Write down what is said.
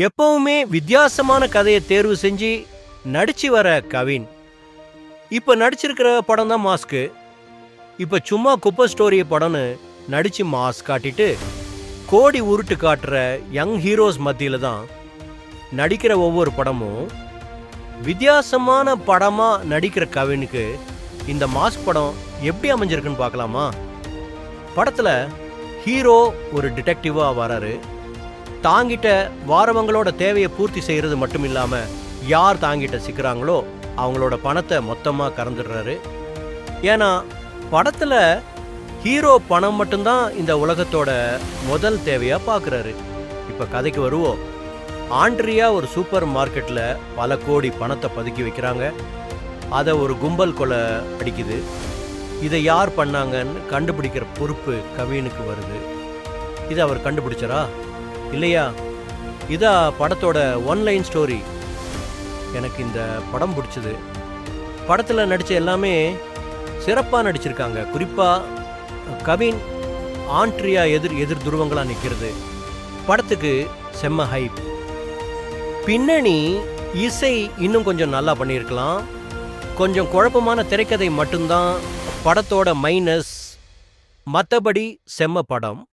எப்பவுமே வித்தியாசமான கதையை தேர்வு செஞ்சு நடிச்சு வர கவின் இப்ப நடிச்சிருக்கிற படம் தான் மாஸ்க்கு. இப்ப சும்மா குப்பை ஸ்டோரி படம்னு நடிச்சு மாஸ் காட்டிட்டு கோடி உருட்டு காட்டுற யங் ஹீரோஸ் மத்தியில தான் நடிக்கிற ஒவ்வொரு படமும் வித்தியாசமான படமா நடிக்கிற கவினுக்கு இந்த மாஸ்க் படம் எப்படி அமைஞ்சிருக்குன்னு பார்க்கலாமா? படத்துல ஹீரோ ஒரு டிடெக்டிவா வராரு. தாங்கிட்ட வாரவங்களோட தேவையை பூர்த்தி செய்யறது மட்டும் இல்லாம யார் தாங்கிட்ட சிக்கிறாங்களோ அவங்களோட பணத்தை மொத்தமா கறந்துடுறாரு. ஏன்னா படத்துல ஹீரோ பணம் மட்டும்தான் இந்த உலகத்தோட முதல் தேவையா பாக்குறாரு. இப்ப கதைக்கு வருவோம். ஆண்ட்ரியா ஒரு சூப்பர் மார்க்கெட்ல பல கோடி பணத்தை பதுக்கி வைக்கிறாங்க. அதை ஒரு கும்பல் கொலை அடிக்குது. இதை யார் பண்ணாங்கன்னு கண்டுபிடிக்கிற பொறுப்பு கவினுக்கு வருது. இதை அவர் கண்டுபிடிச்சரா இல்லையா? இதா படத்தோட ஒன்லைன் ஸ்டோரி. எனக்கு இந்த படம் பிடிச்சது. படத்தில் நடித்த எல்லாமே சிறப்பாக நடிச்சிருக்காங்க. குறிப்பாக கவின் ஆண்ட்ரியா எதிர் துருவங்களாக நிற்கிறது. படத்துக்கு செம்ம ஹைப். பின்னணி இசை இன்னும் கொஞ்சம் நல்லா பண்ணியிருக்கலாம். கொஞ்சம் குழப்பமான திரைக்கதை மட்டும்தான் படத்தோட மைனஸ். மற்றபடி செம்ம படம்.